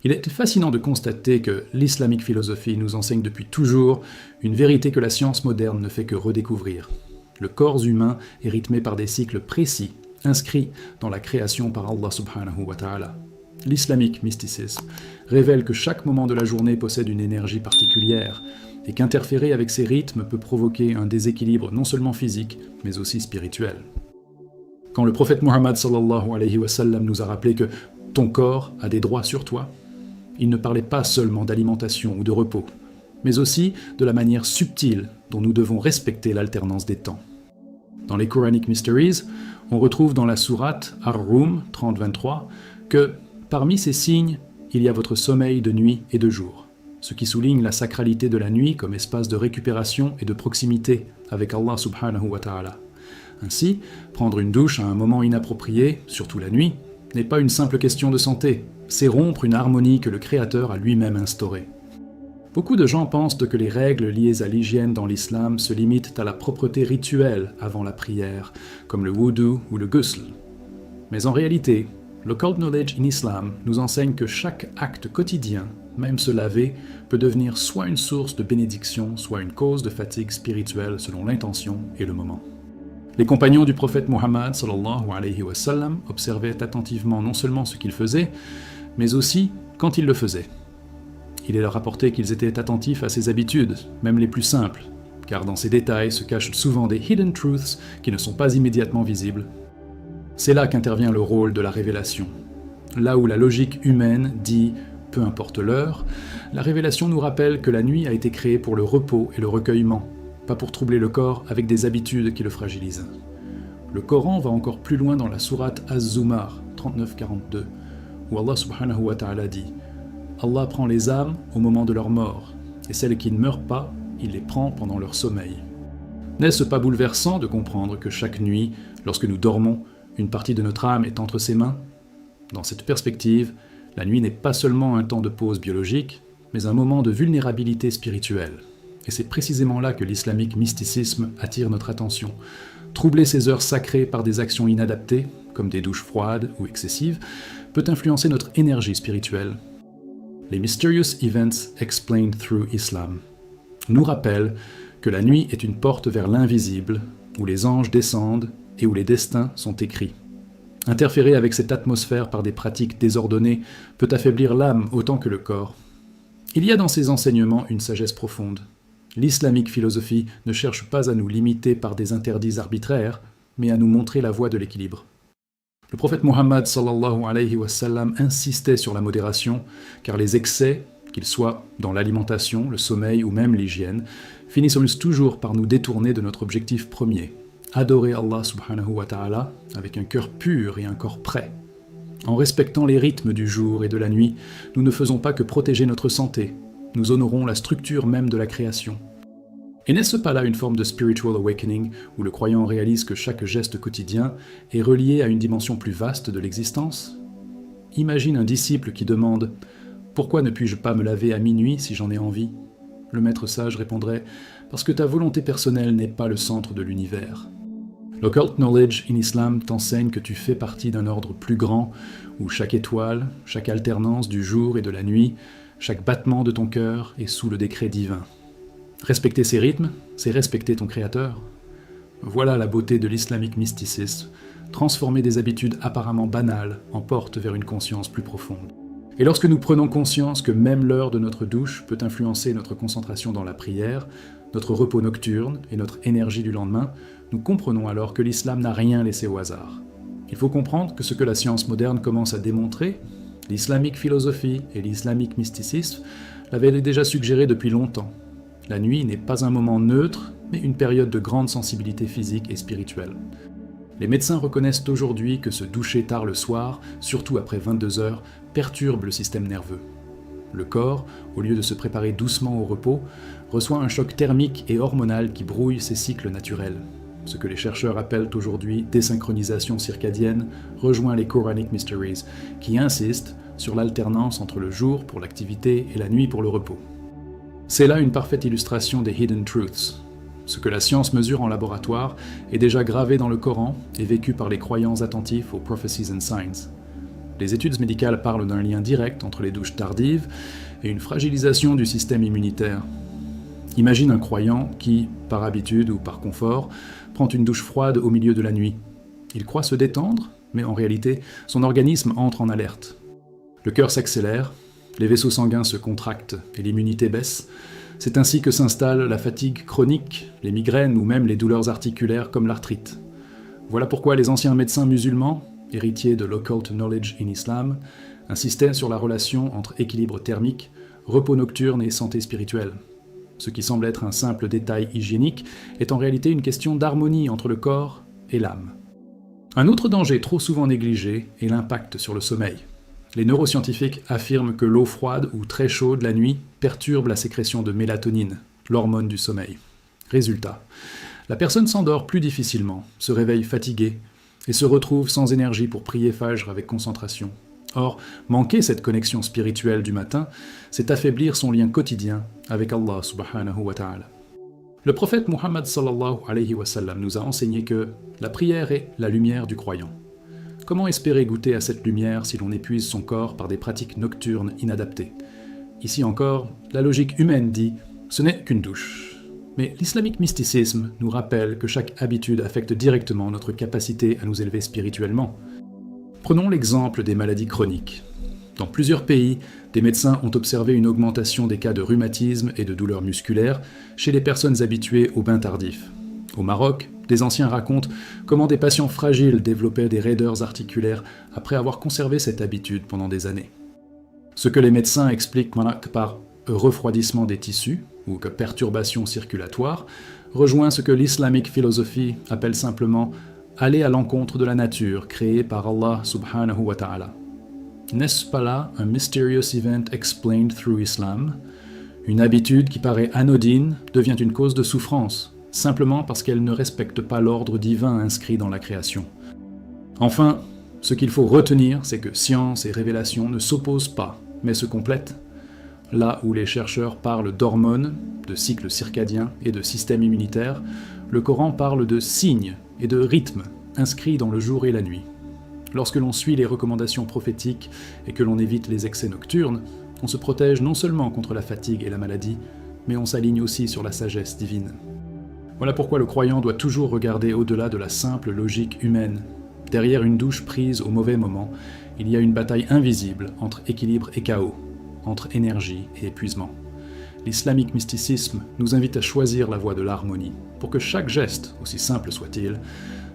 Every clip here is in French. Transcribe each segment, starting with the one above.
Il est fascinant de constater que l'islamique philosophie nous enseigne depuis toujours une vérité que la science moderne ne fait que redécouvrir. Le corps humain est rythmé par des cycles précis, inscrits dans la création par Allah subhanahu wa ta'ala. L'islamique mysticisme révèle que chaque moment de la journée possède une énergie particulière et qu'interférer avec ces rythmes peut provoquer un déséquilibre non seulement physique, mais aussi spirituel. Quand le prophète Muhammad sallallahu alayhi wa sallam nous a rappelé que ton corps a des droits sur toi, il ne parlait pas seulement d'alimentation ou de repos, mais aussi de la manière subtile dont nous devons respecter l'alternance des temps. Dans les Quranic Mysteries, on retrouve dans la sourate Ar-Rum 30-23 que parmi ces signes, il y a votre sommeil de nuit et de jour, ce qui souligne la sacralité de la nuit comme espace de récupération et de proximité avec Allah subhanahu wa ta'ala. Ainsi, prendre une douche à un moment inapproprié, surtout la nuit, n'est pas une simple question de santé, c'est rompre une harmonie que le Créateur a lui-même instaurée. Beaucoup de gens pensent que les règles liées à l'hygiène dans l'islam se limitent à la propreté rituelle avant la prière, comme le wudu ou le ghusl. Mais en réalité, l'occult knowledge in Islam nous enseigne que chaque acte quotidien, même se laver, peut devenir soit une source de bénédiction, soit une cause de fatigue spirituelle selon l'intention et le moment. Les compagnons du prophète Muhammad sallallahu alayhi wa sallam observaient attentivement non seulement ce qu'il faisait, mais aussi quand il le faisait. Il est leur rapporté qu'ils étaient attentifs à ses habitudes, même les plus simples, car dans ces détails se cachent souvent des hidden truths qui ne sont pas immédiatement visibles. C'est là qu'intervient le rôle de la révélation. Là où la logique humaine dit « peu importe l'heure », la révélation nous rappelle que la nuit a été créée pour le repos et le recueillement, pas pour troubler le corps avec des habitudes qui le fragilisent. Le Coran va encore plus loin dans la sourate Az-Zumar 39-42, où Allah subhanahu wa ta'ala dit « Allah prend les âmes au moment de leur mort, et celles qui ne meurent pas, il les prend pendant leur sommeil. » N'est-ce pas bouleversant de comprendre que chaque nuit, lorsque nous dormons, une partie de notre âme est entre ses mains? Dans cette perspective, la nuit n'est pas seulement un temps de pause biologique, mais un moment de vulnérabilité spirituelle. Et c'est précisément là que l'islamique mysticisme attire notre attention. Troubler ces heures sacrées par des actions inadaptées, comme des douches froides ou excessives, peut influencer notre énergie spirituelle. Les Mysterious Events Explained Through Islam nous rappellent que la nuit est une porte vers l'invisible, où les anges descendent et où les destins sont écrits. Interférer avec cette atmosphère par des pratiques désordonnées peut affaiblir l'âme autant que le corps. Il y a dans ces enseignements une sagesse profonde. L'islamique philosophie ne cherche pas à nous limiter par des interdits arbitraires, mais à nous montrer la voie de l'équilibre. Le prophète Muhammad sallallahu alayhi wa sallam insistait sur la modération, car les excès, qu'ils soient dans l'alimentation, le sommeil ou même l'hygiène, finissent toujours par nous détourner de notre objectif premier, adorer Allah subhanahu wa ta'ala avec un cœur pur et un corps prêt. En respectant les rythmes du jour et de la nuit, nous ne faisons pas que protéger notre santé, nous honorons la structure même de la création. Et n'est-ce pas là une forme de spiritual awakening où le croyant réalise que chaque geste quotidien est relié à une dimension plus vaste de l'existence? Imagine un disciple qui demande « Pourquoi ne puis-je pas me laver à minuit si j'en ai envie ?» Le maître sage répondrait « Parce que ta volonté personnelle n'est pas le centre de l'univers. » L'occult knowledge in Islam t'enseigne que tu fais partie d'un ordre plus grand où chaque étoile, chaque alternance du jour et de la nuit, chaque battement de ton cœur est sous le décret divin. Respecter ces rythmes, c'est respecter ton Créateur. Voilà la beauté de l'islamique mysticisme, transformer des habitudes apparemment banales en porte vers une conscience plus profonde. Et lorsque nous prenons conscience que même l'heure de notre douche peut influencer notre concentration dans la prière, notre repos nocturne et notre énergie du lendemain, nous comprenons alors que l'islam n'a rien laissé au hasard. Il faut comprendre que ce que la science moderne commence à démontrer, l'islamique philosophie et l'islamique mysticisme l'avaient déjà suggéré depuis longtemps. La nuit n'est pas un moment neutre, mais une période de grande sensibilité physique et spirituelle. Les médecins reconnaissent aujourd'hui que se doucher tard le soir, surtout après 22 heures, perturbe le système nerveux. Le corps, au lieu de se préparer doucement au repos, reçoit un choc thermique et hormonal qui brouille ses cycles naturels. Ce que les chercheurs appellent aujourd'hui désynchronisation circadienne rejoint les Quranic Mysteries, qui insistent sur l'alternance entre le jour pour l'activité et la nuit pour le repos. C'est là une parfaite illustration des Hidden Truths. Ce que la science mesure en laboratoire est déjà gravé dans le Coran et vécu par les croyants attentifs aux Prophecies and Signs. Les études médicales parlent d'un lien direct entre les douches tardives et une fragilisation du système immunitaire. Imagine un croyant qui, par habitude ou par confort, prend une douche froide au milieu de la nuit. Il croit se détendre, mais en réalité, son organisme entre en alerte. Le cœur s'accélère, les vaisseaux sanguins se contractent et l'immunité baisse. C'est ainsi que s'installe la fatigue chronique, les migraines ou même les douleurs articulaires comme l'arthrite. Voilà pourquoi les anciens médecins musulmans, héritiers de l'occult knowledge in Islam, insistaient sur la relation entre équilibre thermique, repos nocturne et santé spirituelle. Ce qui semble être un simple détail hygiénique est en réalité une question d'harmonie entre le corps et l'âme. Un autre danger trop souvent négligé est l'impact sur le sommeil. Les neuroscientifiques affirment que l'eau froide ou très chaude la nuit perturbe la sécrétion de mélatonine, l'hormone du sommeil. Résultat, la personne s'endort plus difficilement, se réveille fatiguée et se retrouve sans énergie pour prier Fajr avec concentration. Or, manquer cette connexion spirituelle du matin, c'est affaiblir son lien quotidien avec Allah subhanahu wa ta'ala. Le prophète Muhammad sallallahu alayhi wa sallam nous a enseigné que la prière est la lumière du croyant. Comment espérer goûter à cette lumière si l'on épuise son corps par des pratiques nocturnes inadaptées? Ici encore, la logique humaine dit « ce n'est qu'une douche ». Mais l'islamique mysticisme nous rappelle que chaque habitude affecte directement notre capacité à nous élever spirituellement. Prenons l'exemple des maladies chroniques. Dans plusieurs pays, des médecins ont observé une augmentation des cas de rhumatisme et de douleurs musculaires chez les personnes habituées aux bains tardifs. Au Maroc, des anciens racontent comment des patients fragiles développaient des raideurs articulaires après avoir conservé cette habitude pendant des années. Ce que les médecins expliquent par refroidissement des tissus ou que perturbation circulatoire rejoint ce que l'islamique philosophie appelle simplement aller à l'encontre de la nature créée par Allah subhanahu wa ta'ala. N'est-ce pas là un mysterious event explained through Islam? Une habitude qui paraît anodine devient une cause de souffrance, simplement parce qu'elle ne respecte pas l'ordre divin inscrit dans la création. Enfin, ce qu'il faut retenir, c'est que science et révélation ne s'opposent pas, mais se complètent. Là où les chercheurs parlent d'hormones, de cycles circadiens et de système immunitaire, le Coran parle de signes et de rythmes inscrits dans le jour et la nuit. Lorsque l'on suit les recommandations prophétiques et que l'on évite les excès nocturnes, on se protège non seulement contre la fatigue et la maladie, mais on s'aligne aussi sur la sagesse divine. Voilà pourquoi le croyant doit toujours regarder au-delà de la simple logique humaine. Derrière une douche prise au mauvais moment, il y a une bataille invisible entre équilibre et chaos, entre énergie et épuisement. L'islamique mysticisme nous invite à choisir la voie de l'harmonie, pour que chaque geste, aussi simple soit-il,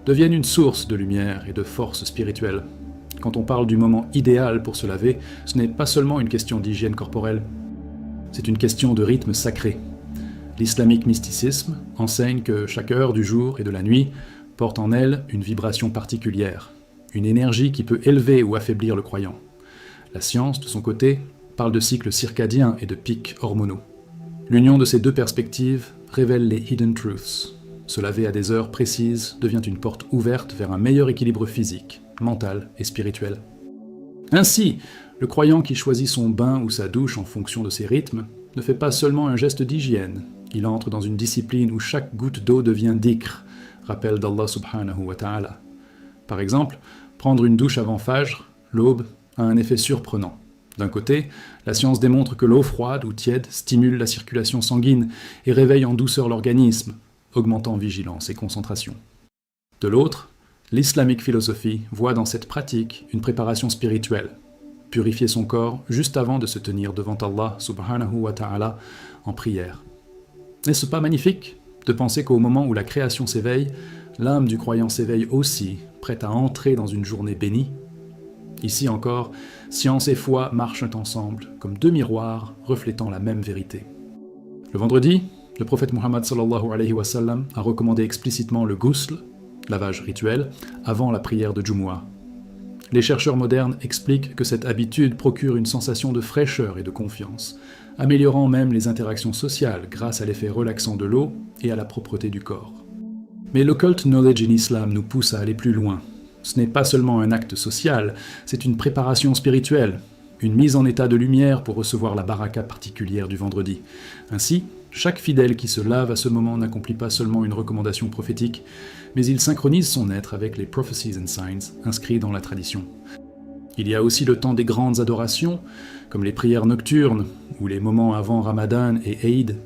devienne une source de lumière et de force spirituelle. Quand on parle du moment idéal pour se laver, ce n'est pas seulement une question d'hygiène corporelle, c'est une question de rythme sacré. L'islamique mysticisme enseigne que chaque heure du jour et de la nuit porte en elle une vibration particulière, une énergie qui peut élever ou affaiblir le croyant. La science, de son côté, parle de cycles circadiens et de pics hormonaux. L'union de ces deux perspectives révèle les hidden truths. Se laver à des heures précises devient une porte ouverte vers un meilleur équilibre physique, mental et spirituel. Ainsi, le croyant qui choisit son bain ou sa douche en fonction de ses rythmes ne fait pas seulement un geste d'hygiène, il entre dans une discipline où chaque goutte d'eau devient dhikr, rappel d'Allah subhanahu wa ta'ala. Par exemple, prendre une douche avant Fajr, l'aube, a un effet surprenant. D'un côté, la science démontre que l'eau froide ou tiède stimule la circulation sanguine et réveille en douceur l'organisme, augmentant vigilance et concentration. De l'autre, l'islamique philosophie voit dans cette pratique une préparation spirituelle, purifier son corps juste avant de se tenir devant Allah subhanahu wa ta'ala en prière. N'est-ce pas magnifique de penser qu'au moment où la création s'éveille, l'âme du croyant s'éveille aussi, prête à entrer dans une journée bénie? Ici encore, science et foi marchent ensemble, comme deux miroirs reflétant la même vérité. Le vendredi, le prophète Muhammad sallallahu alayhi wa sallam a recommandé explicitement le ghusl, lavage rituel, avant la prière de Jumu'ah. Les chercheurs modernes expliquent que cette habitude procure une sensation de fraîcheur et de confiance, améliorant même les interactions sociales grâce à l'effet relaxant de l'eau et à la propreté du corps. Mais l'occult knowledge in Islam nous pousse à aller plus loin. Ce n'est pas seulement un acte social, c'est une préparation spirituelle, une mise en état de lumière pour recevoir la baraka particulière du vendredi. Ainsi, chaque fidèle qui se lave à ce moment n'accomplit pas seulement une recommandation prophétique, mais il synchronise son être avec les prophecies and signs inscrits dans la tradition. Il y a aussi le temps des grandes adorations, comme les prières nocturnes ou les moments avant Ramadan et Eid.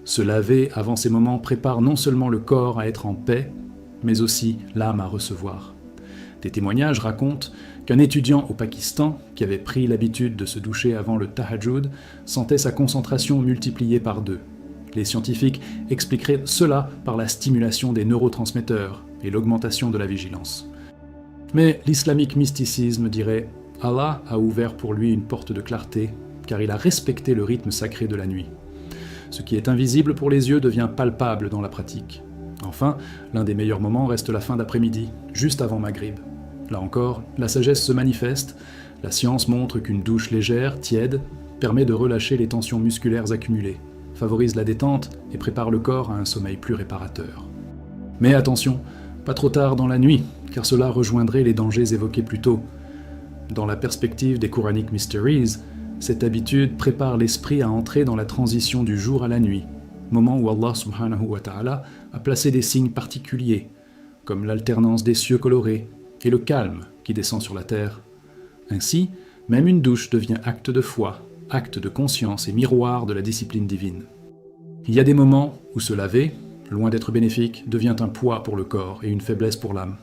Se laver avant ces moments prépare non seulement le corps à être en paix, mais aussi l'âme à recevoir. Des témoignages racontent qu'un étudiant au Pakistan, qui avait pris l'habitude de se doucher avant le tahajjud, sentait sa concentration multipliée par 2. Les scientifiques expliqueraient cela par la stimulation des neurotransmetteurs et l'augmentation de la vigilance. Mais l'islamique mysticisme dirait « Allah a ouvert pour lui une porte de clarté, car il a respecté le rythme sacré de la nuit. Ce qui est invisible pour les yeux devient palpable dans la pratique. Enfin, l'un des meilleurs moments reste la fin d'après-midi, juste avant Maghrib. Là encore, la sagesse se manifeste, la science montre qu'une douche légère, tiède, permet de relâcher les tensions musculaires accumulées, favorise la détente et prépare le corps à un sommeil plus réparateur. Mais attention, pas trop tard dans la nuit, car cela rejoindrait les dangers évoqués plus tôt. Dans la perspective des Quranic Mysteries, cette habitude prépare l'esprit à entrer dans la transition du jour à la nuit, moment où Allah subhanahu wa ta'ala a placé des signes particuliers, comme l'alternance des cieux colorés et le calme qui descend sur la terre. Ainsi, même une douche devient acte de foi, acte de conscience et miroir de la discipline divine. Il y a des moments où se laver, loin d'être bénéfique, devient un poids pour le corps et une faiblesse pour l'âme.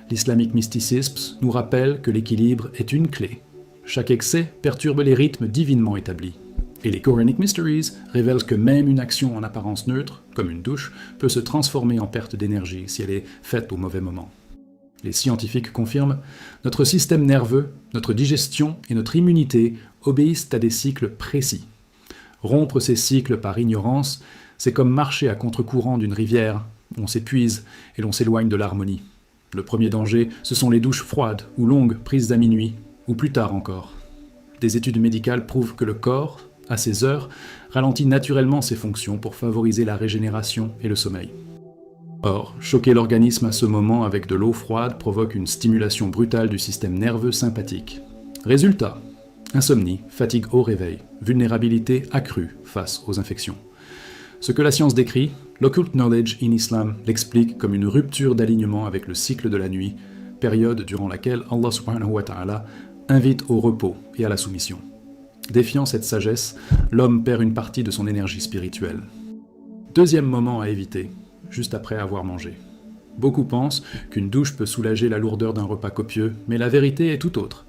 L'islamique mysticisme nous rappelle que l'équilibre est une clé. Chaque excès perturbe les rythmes divinement établis. Et les Quranic Mysteries révèlent que même une action en apparence neutre, comme une douche, peut se transformer en perte d'énergie si elle est faite au mauvais moment. Les scientifiques confirment, notre système nerveux, notre digestion et notre immunité obéissent à des cycles précis. Rompre ces cycles par ignorance, c'est comme marcher à contre-courant d'une rivière, on s'épuise et l'on s'éloigne de l'harmonie. Le premier danger, ce sont les douches froides ou longues prises à minuit, ou plus tard encore. Des études médicales prouvent que le corps, à ces heures, ralentit naturellement ses fonctions pour favoriser la régénération et le sommeil. Or, choquer l'organisme à ce moment avec de l'eau froide provoque une stimulation brutale du système nerveux sympathique. Résultat, insomnie, fatigue au réveil, vulnérabilité accrue face aux infections. Ce que la science décrit, l'Occult Knowledge in Islam l'explique comme une rupture d'alignement avec le cycle de la nuit, période durant laquelle Allah subhanahu wa ta'ala invite au repos et à la soumission. Défiant cette sagesse, l'homme perd une partie de son énergie spirituelle. Deuxième moment à éviter, juste après avoir mangé. Beaucoup pensent qu'une douche peut soulager la lourdeur d'un repas copieux, mais la vérité est tout autre.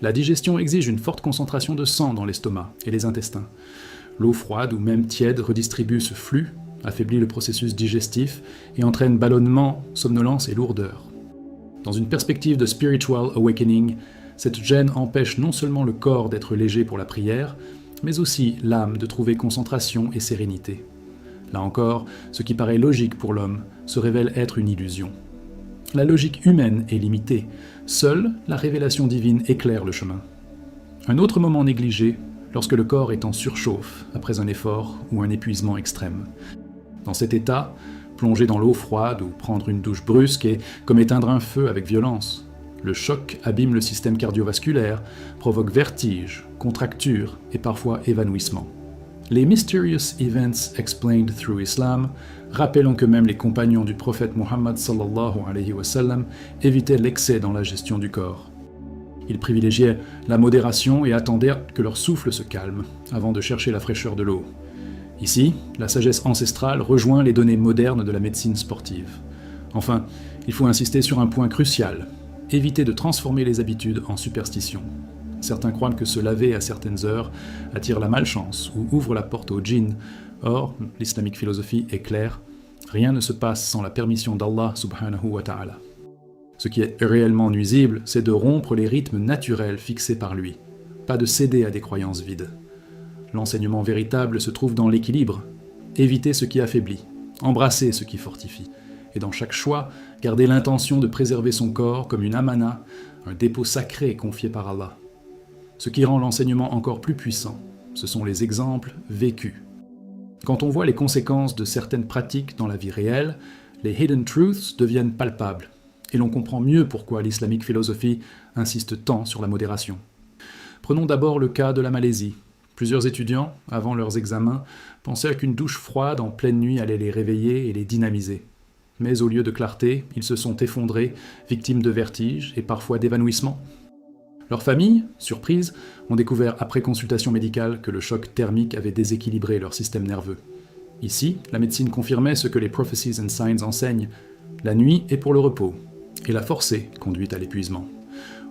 La digestion exige une forte concentration de sang dans l'estomac et les intestins. L'eau froide ou même tiède redistribue ce flux, affaiblit le processus digestif et entraîne ballonnement, somnolence et lourdeur. Dans une perspective de spiritual awakening, cette gêne empêche non seulement le corps d'être léger pour la prière, mais aussi l'âme de trouver concentration et sérénité. Là encore, ce qui paraît logique pour l'homme se révèle être une illusion. La logique humaine est limitée, seule la révélation divine éclaire le chemin. Un autre moment négligé, lorsque le corps est en surchauffe après un effort ou un épuisement extrême. Dans cet état, plonger dans l'eau froide ou prendre une douche brusque est comme éteindre un feu avec violence. Le choc abîme le système cardiovasculaire, provoque vertige, contracture et parfois évanouissement. Les Mysterious Events Explained Through Islam rappellent que même les compagnons du prophète Muhammad sallallahu alayhi wa sallam évitaient l'excès dans la gestion du corps. Ils privilégiaient la modération et attendaient que leur souffle se calme avant de chercher la fraîcheur de l'eau. Ici, la sagesse ancestrale rejoint les données modernes de la médecine sportive. Enfin, il faut insister sur un point crucial, éviter de transformer les habitudes en superstition. Certains croient que se laver à certaines heures attire la malchance ou ouvre la porte au djinn. Or, l'islamique philosophie est claire, rien ne se passe sans la permission d'Allah subhanahu wa ta'ala. Ce qui est réellement nuisible, c'est de rompre les rythmes naturels fixés par lui, pas de céder à des croyances vides. L'enseignement véritable se trouve dans l'équilibre, éviter ce qui affaiblit, embrasser ce qui fortifie, et dans chaque choix, garder l'intention de préserver son corps comme une amana, un dépôt sacré confié par Allah. Ce qui rend l'enseignement encore plus puissant, ce sont les exemples vécus. Quand on voit les conséquences de certaines pratiques dans la vie réelle, les hidden truths deviennent palpables, et l'on comprend mieux pourquoi l'islamique philosophie insiste tant sur la modération. Prenons d'abord le cas de la Malaisie. Plusieurs étudiants, avant leurs examens, pensaient qu'une douche froide en pleine nuit allait les réveiller et les dynamiser. Mais au lieu de clarté, ils se sont effondrés, victimes de vertiges et parfois d'évanouissement. Leurs familles, surprises, ont découvert après consultation médicale que le choc thermique avait déséquilibré leur système nerveux. Ici, la médecine confirmait ce que les Prophecies and Signs enseignent. La nuit est pour le repos, et la forcée conduit à l'épuisement.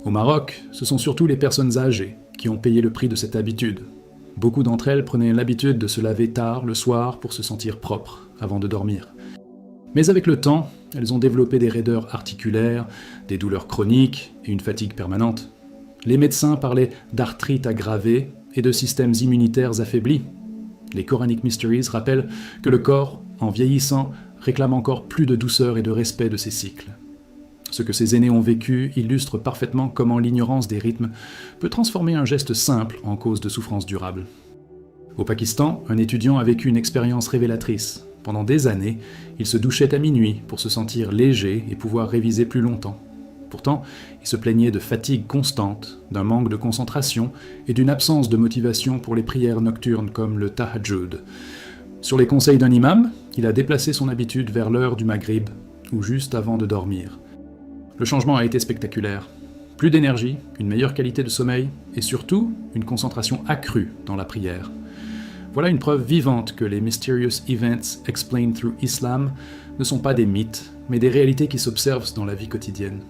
Au Maroc, ce sont surtout les personnes âgées qui ont payé le prix de cette habitude. Beaucoup d'entre elles prenaient l'habitude de se laver tard le soir pour se sentir propres avant de dormir. Mais avec le temps, elles ont développé des raideurs articulaires, des douleurs chroniques et une fatigue permanente. Les médecins parlaient d'arthrite aggravée et de systèmes immunitaires affaiblis. Les Quranic Mysteries rappellent que le corps, en vieillissant, réclame encore plus de douceur et de respect de ses cycles. Ce que ces aînés ont vécu illustre parfaitement comment l'ignorance des rythmes peut transformer un geste simple en cause de souffrance durable. Au Pakistan, un étudiant a vécu une expérience révélatrice. Pendant des années, il se douchait à minuit pour se sentir léger et pouvoir réviser plus longtemps. Pourtant, il se plaignait de fatigue constante, d'un manque de concentration et d'une absence de motivation pour les prières nocturnes comme le tahajjud. Sur les conseils d'un imam, il a déplacé son habitude vers l'heure du maghrib, ou juste avant de dormir. Le changement a été spectaculaire. Plus d'énergie, une meilleure qualité de sommeil, et surtout, une concentration accrue dans la prière. Voilà une preuve vivante que les Mysterious Events Explained Through Islam ne sont pas des mythes, mais des réalités qui s'observent dans la vie quotidienne.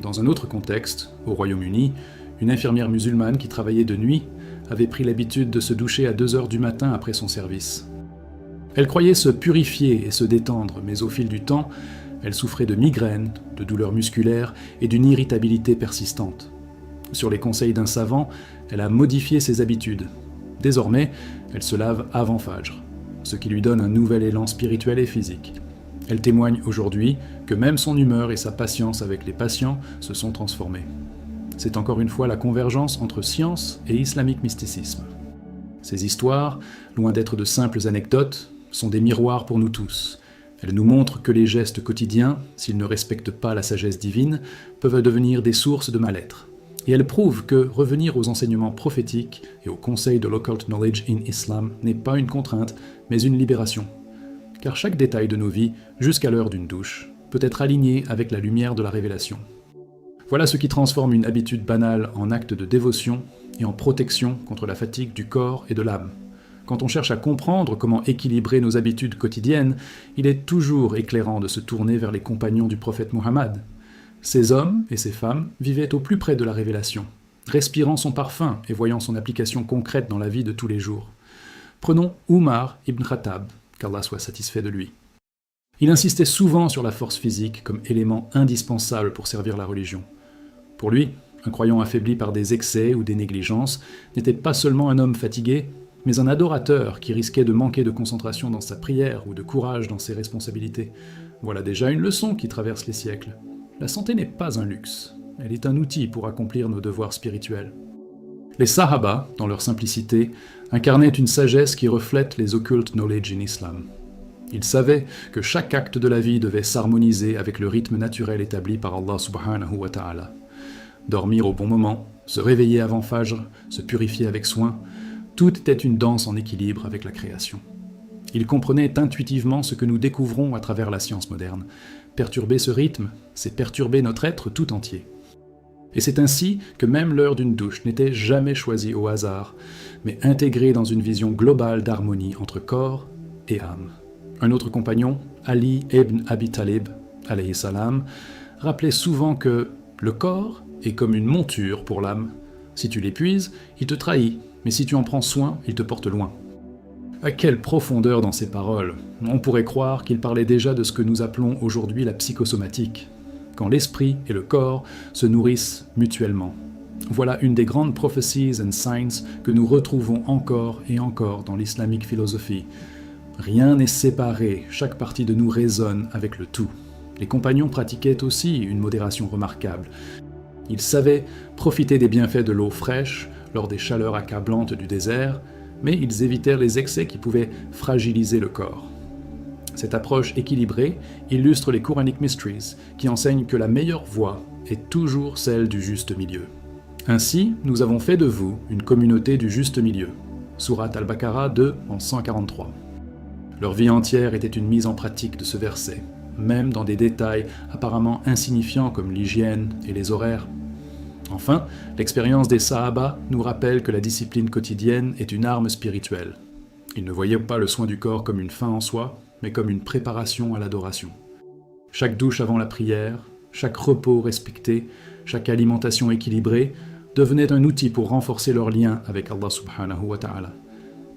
Dans un autre contexte, au Royaume-Uni, une infirmière musulmane qui travaillait de nuit avait pris l'habitude de se doucher à 2 heures du matin après son service. Elle croyait se purifier et se détendre, mais au fil du temps, elle souffrait de migraines, de douleurs musculaires et d'une irritabilité persistante. Sur les conseils d'un savant, elle a modifié ses habitudes. Désormais, elle se lave avant Fajr, ce qui lui donne un nouvel élan spirituel et physique. Elle témoigne aujourd'hui que même son humeur et sa patience avec les patients se sont transformées. C'est encore une fois la convergence entre science et islamique mysticisme. Ces histoires, loin d'être de simples anecdotes, sont des miroirs pour nous tous. Elles nous montrent que les gestes quotidiens, s'ils ne respectent pas la sagesse divine, peuvent devenir des sources de mal-être. Et elles prouvent que revenir aux enseignements prophétiques et aux conseils de l'occult knowledge in Islam n'est pas une contrainte, mais une libération. Car chaque détail de nos vies, jusqu'à l'heure d'une douche, peut être aligné avec la lumière de la révélation. Voilà ce qui transforme une habitude banale en acte de dévotion et en protection contre la fatigue du corps et de l'âme. Quand on cherche à comprendre comment équilibrer nos habitudes quotidiennes, il est toujours éclairant de se tourner vers les compagnons du prophète Muhammad. Ces hommes et ces femmes vivaient au plus près de la révélation, respirant son parfum et voyant son application concrète dans la vie de tous les jours. Prenons Umar ibn Khattab, qu'Allah soit satisfait de lui. Il insistait souvent sur la force physique comme élément indispensable pour servir la religion. Pour lui, un croyant affaibli par des excès ou des négligences n'était pas seulement un homme fatigué, mais un adorateur qui risquait de manquer de concentration dans sa prière ou de courage dans ses responsabilités. Voilà déjà une leçon qui traverse les siècles. La santé n'est pas un luxe, elle est un outil pour accomplir nos devoirs spirituels. Les Sahaba, dans leur simplicité, incarnaient une sagesse qui reflète les occult knowledge in Islam. Ils savaient que chaque acte de la vie devait s'harmoniser avec le rythme naturel établi par Allah subhanahu wa ta'ala. Dormir au bon moment, se réveiller avant Fajr, se purifier avec soin, tout était une danse en équilibre avec la création. Ils comprenaient intuitivement ce que nous découvrons à travers la science moderne. Perturber ce rythme, c'est perturber notre être tout entier. Et c'est ainsi que même l'heure d'une douche n'était jamais choisie au hasard, mais intégrée dans une vision globale d'harmonie entre corps et âme. Un autre compagnon, Ali ibn Abi Talib, alayhi salam, rappelait souvent que le corps est comme une monture pour l'âme. Si tu l'épuises, il te trahit, mais si tu en prends soin, il te porte loin. À quelle profondeur dans ces paroles! On pourrait croire qu'il parlait déjà de ce que nous appelons aujourd'hui la psychosomatique, quand l'esprit et le corps se nourrissent mutuellement. Voilà une des grandes prophecies and signs que nous retrouvons encore et encore dans l'islamique philosophie. Rien n'est séparé, chaque partie de nous résonne avec le tout. Les compagnons pratiquaient aussi une modération remarquable. Ils savaient profiter des bienfaits de l'eau fraîche lors des chaleurs accablantes du désert, mais ils évitèrent les excès qui pouvaient fragiliser le corps. Cette approche équilibrée illustre les Quranic Mysteries, qui enseignent que la meilleure voie est toujours celle du juste milieu. Ainsi, nous avons fait de vous une communauté du juste milieu. Sourate Al-Baqarah 2 en 143. Leur vie entière était une mise en pratique de ce verset, même dans des détails apparemment insignifiants comme l'hygiène et les horaires. Enfin, l'expérience des Sahaba nous rappelle que la discipline quotidienne est une arme spirituelle. Ils ne voyaient pas le soin du corps comme une fin en soi, mais comme une préparation à l'adoration. Chaque douche avant la prière, chaque repos respecté, chaque alimentation équilibrée devenait un outil pour renforcer leur lien avec Allah subhanahu wa ta'ala.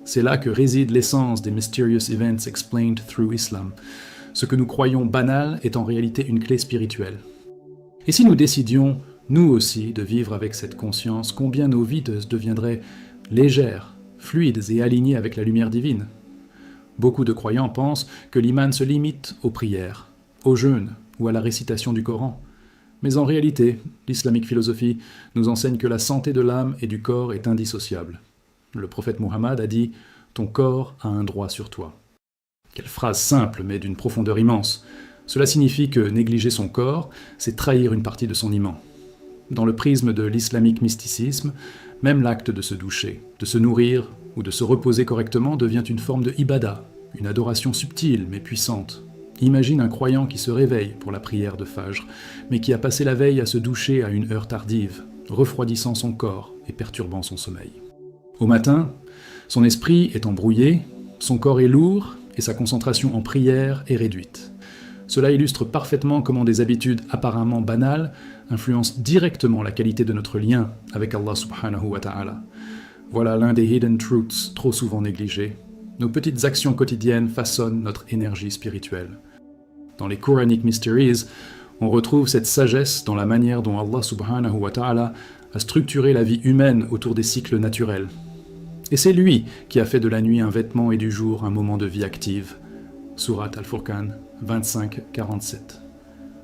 C'est là que réside l'essence des Mysterious Events Explained Through Islam. Ce que nous croyons banal est en réalité une clé spirituelle. Et si nous décidions, nous aussi, de vivre avec cette conscience, combien nos vies deviendraient légères, fluides et alignées avec la lumière divine. Beaucoup de croyants pensent que l'iman se limite aux prières, au jeûne ou à la récitation du Coran. Mais en réalité, l'islamique philosophie nous enseigne que la santé de l'âme et du corps est indissociable. Le prophète Muhammad a dit « Ton corps a un droit sur toi ». Quelle phrase simple mais d'une profondeur immense. Cela signifie que négliger son corps, c'est trahir une partie de son iman. Dans le prisme de l'islamique mysticisme, même l'acte de se doucher, de se nourrir ou de se reposer correctement devient une forme de ibada, une adoration subtile mais puissante. Imagine un croyant qui se réveille pour la prière de Fajr, mais qui a passé la veille à se doucher à une heure tardive, refroidissant son corps et perturbant son sommeil. Au matin, son esprit est embrouillé, son corps est lourd et sa concentration en prière est réduite. Cela illustre parfaitement comment des habitudes apparemment banales influencent directement la qualité de notre lien avec Allah subhanahu wa ta'ala. Voilà l'un des hidden truths trop souvent négligés. Nos petites actions quotidiennes façonnent notre énergie spirituelle. Dans les Quranic Mysteries, on retrouve cette sagesse dans la manière dont Allah subhanahu wa ta'ala a structuré la vie humaine autour des cycles naturels. Et c'est lui qui a fait de la nuit un vêtement et du jour un moment de vie active. Surat Al-Furqan 25-47.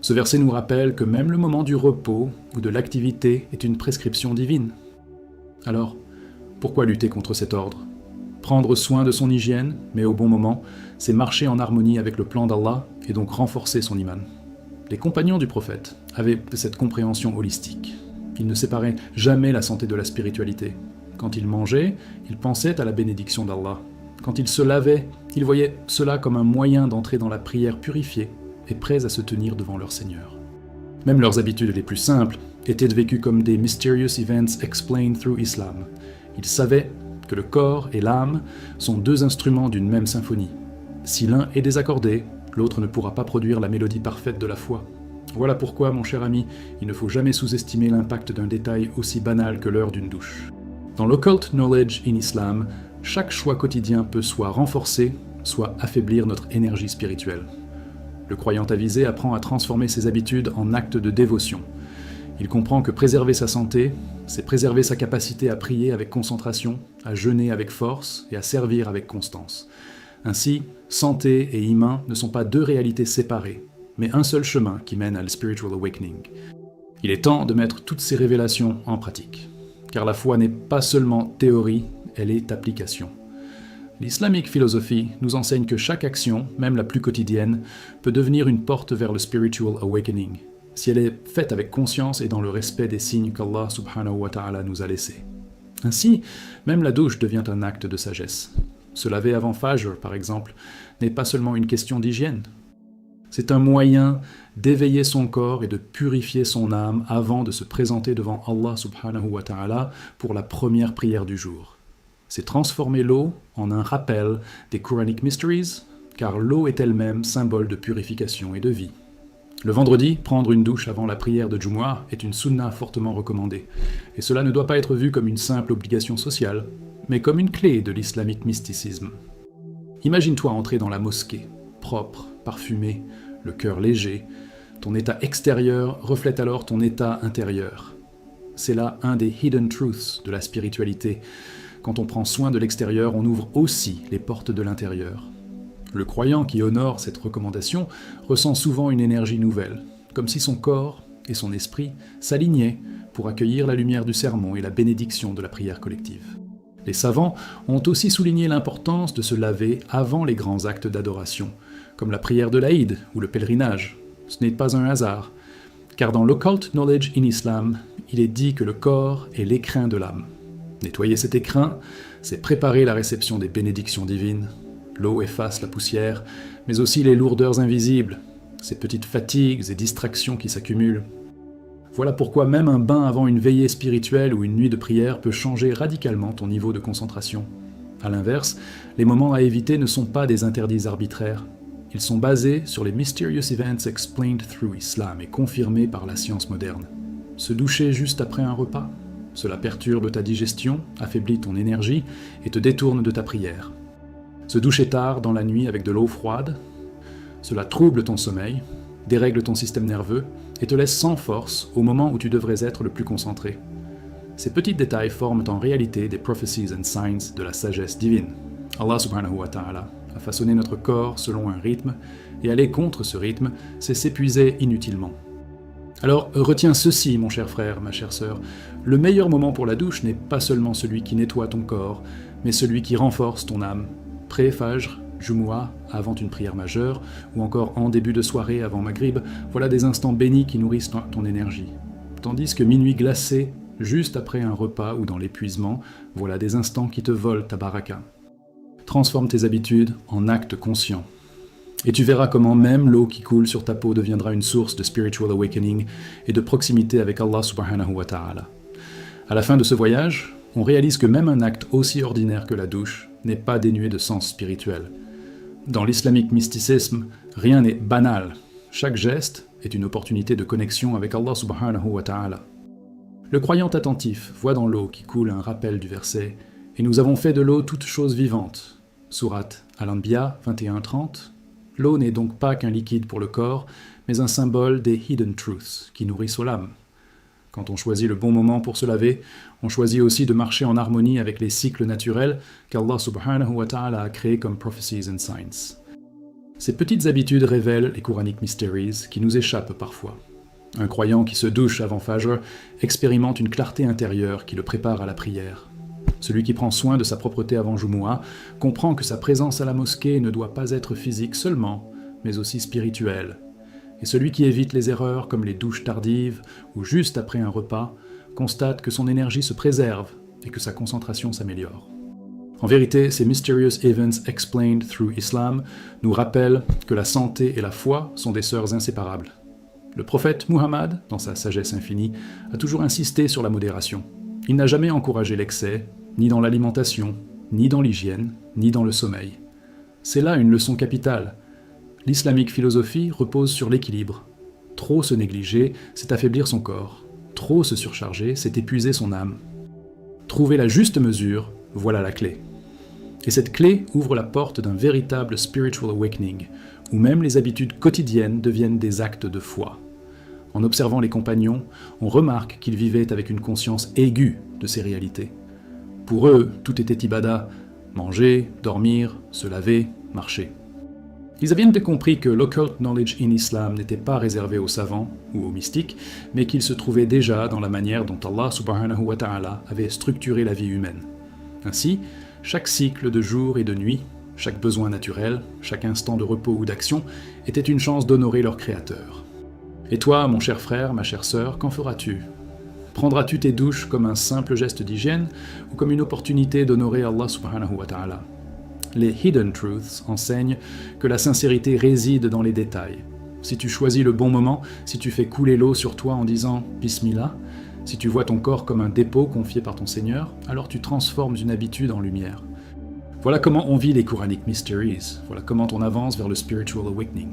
Ce verset nous rappelle que même le moment du repos ou de l'activité est une prescription divine. Alors, pourquoi lutter contre cet ordre ? Prendre soin de son hygiène, mais au bon moment, c'est marcher en harmonie avec le plan d'Allah et donc renforcer son iman. Les compagnons du prophète avaient cette compréhension holistique. Ils ne séparaient jamais la santé de la spiritualité. Quand ils mangeaient, ils pensaient à la bénédiction d'Allah. Quand ils se lavaient, ils voyaient cela comme un moyen d'entrer dans la prière purifiée et prêts à se tenir devant leur Seigneur. Même leurs habitudes les plus simples étaient vécues comme des mysterious events explained through Islam. Ils savaient que le corps et l'âme sont deux instruments d'une même symphonie. Si l'un est désaccordé, l'autre ne pourra pas produire la mélodie parfaite de la foi. Voilà pourquoi, mon cher ami, il ne faut jamais sous-estimer l'impact d'un détail aussi banal que l'heure d'une douche. Dans l'occult knowledge in Islam, chaque choix quotidien peut soit renforcer, soit affaiblir notre énergie spirituelle. Le croyant avisé apprend à transformer ses habitudes en actes de dévotion. Il comprend que préserver sa santé, c'est préserver sa capacité à prier avec concentration, à jeûner avec force et à servir avec constance. Ainsi, santé et iman ne sont pas deux réalités séparées, mais un seul chemin qui mène à le spiritual awakening. Il est temps de mettre toutes ces révélations en pratique, car la foi n'est pas seulement théorie, elle est application. L'islamique philosophie nous enseigne que chaque action, même la plus quotidienne, peut devenir une porte vers le spiritual awakening, si elle est faite avec conscience et dans le respect des signes qu'Allah subhanahu wa ta'ala nous a laissés. Ainsi, même la douche devient un acte de sagesse. Se laver avant Fajr, par exemple, n'est pas seulement une question d'hygiène. C'est un moyen d'éveiller son corps et de purifier son âme avant de se présenter devant Allah subhanahu wa ta'ala pour la première prière du jour. C'est transformer l'eau en un rappel des Quranic Mysteries, car l'eau est elle-même symbole de purification et de vie. Le vendredi, prendre une douche avant la prière de Jumu'ah est une sunna fortement recommandée, et cela ne doit pas être vu comme une simple obligation sociale, mais comme une clé de l'islamique mysticisme. Imagine-toi entrer dans la mosquée, propre, parfumé, le cœur léger. Ton état extérieur reflète alors ton état intérieur. C'est là un des hidden truths de la spiritualité. Quand on prend soin de l'extérieur, on ouvre aussi les portes de l'intérieur. Le croyant qui honore cette recommandation ressent souvent une énergie nouvelle, comme si son corps et son esprit s'alignaient pour accueillir la lumière du sermon et la bénédiction de la prière collective. Les savants ont aussi souligné l'importance de se laver avant les grands actes d'adoration, comme la prière de l'Aïd ou le pèlerinage. Ce n'est pas un hasard, car dans l'occult knowledge in Islam, il est dit que le corps est l'écrin de l'âme. Nettoyer cet écrin, c'est préparer la réception des bénédictions divines. L'eau efface la poussière, mais aussi les lourdeurs invisibles, ces petites fatigues et distractions qui s'accumulent. Voilà pourquoi même un bain avant une veillée spirituelle ou une nuit de prière peut changer radicalement ton niveau de concentration. A l'inverse, les moments à éviter ne sont pas des interdits arbitraires. Ils sont basés sur les mysterious events explained through Islam et confirmés par la science moderne. Se doucher juste après un repas, cela perturbe ta digestion, affaiblit ton énergie et te détourne de ta prière. Se doucher tard dans la nuit avec de l'eau froide, cela trouble ton sommeil, dérègle ton système nerveux et te laisse sans force au moment où tu devrais être le plus concentré. Ces petits détails forment en réalité des prophecies and signs de la sagesse divine. Allah subhanahu wa ta'ala a façonné notre corps selon un rythme, et aller contre ce rythme, c'est s'épuiser inutilement. Alors retiens ceci, mon cher frère, ma chère sœur, le meilleur moment pour la douche n'est pas seulement celui qui nettoie ton corps, mais celui qui renforce ton âme. Pré-Fajr, Jumu'ah, avant une prière majeure, ou encore en début de soirée avant Maghrib, voilà des instants bénis qui nourrissent ton énergie. Tandis que minuit glacé, juste après un repas ou dans l'épuisement, voilà des instants qui te volent ta baraka. Transforme tes habitudes en actes conscients. Et tu verras comment même l'eau qui coule sur ta peau deviendra une source de spiritual awakening et de proximité avec Allah subhanahu wa ta'ala. À la fin de ce voyage, on réalise que même un acte aussi ordinaire que la douche n'est pas dénué de sens spirituel. Dans l'islamique mysticisme, rien n'est banal. Chaque geste est une opportunité de connexion avec Allah subhanahu wa ta'ala. Le croyant attentif voit dans l'eau qui coule un rappel du verset « Et nous avons fait de l'eau toute chose vivante » Sourate Al-Anbiya 21-30. L'eau n'est donc pas qu'un liquide pour le corps, mais un symbole des hidden truths qui nourrissent l'âme. Quand on choisit le bon moment pour se laver, on choisit aussi de marcher en harmonie avec les cycles naturels qu'Allah subhanahu wa ta'ala a créés comme prophecies and signs. Ces petites habitudes révèlent les Quranic mysteries qui nous échappent parfois. Un croyant qui se douche avant Fajr expérimente une clarté intérieure qui le prépare à la prière. Celui qui prend soin de sa propreté avant Jumu'ah comprend que sa présence à la mosquée ne doit pas être physique seulement, mais aussi spirituelle. Et celui qui évite les erreurs comme les douches tardives ou juste après un repas constate que son énergie se préserve et que sa concentration s'améliore. En vérité, ces mysterious events explained through Islam nous rappellent que la santé et la foi sont des sœurs inséparables. Le prophète Muhammad, dans sa sagesse infinie, a toujours insisté sur la modération. Il n'a jamais encouragé l'excès, ni dans l'alimentation, ni dans l'hygiène, ni dans le sommeil. C'est là une leçon capitale. L'islamique philosophie repose sur l'équilibre. Trop se négliger, c'est affaiblir son corps. Trop se surcharger, c'est épuiser son âme. Trouver la juste mesure, voilà la clé. Et cette clé ouvre la porte d'un véritable spiritual awakening, où même les habitudes quotidiennes deviennent des actes de foi. En observant les compagnons, on remarque qu'ils vivaient avec une conscience aiguë de ces réalités. Pour eux, tout était ibada, manger, dormir, se laver, marcher. Ils avaient bien compris que l'occult knowledge in Islam n'était pas réservé aux savants ou aux mystiques, mais qu'il se trouvait déjà dans la manière dont Allah subhanahu wa ta'ala avait structuré la vie humaine. Ainsi, chaque cycle de jour et de nuit, chaque besoin naturel, chaque instant de repos ou d'action était une chance d'honorer leur Créateur. Et toi, mon cher frère, ma chère sœur, qu'en feras-tu ? Prendras-tu tes douches comme un simple geste d'hygiène ou comme une opportunité d'honorer Allah subhanahu wa ta'ala ? Les hidden truths enseignent que la sincérité réside dans les détails. Si tu choisis le bon moment, si tu fais couler l'eau sur toi en disant « Bismillah », si tu vois ton corps comme un dépôt confié par ton Seigneur, alors tu transformes une habitude en lumière. Voilà comment on vit les Quranic Mysteries, voilà comment on avance vers le Spiritual Awakening.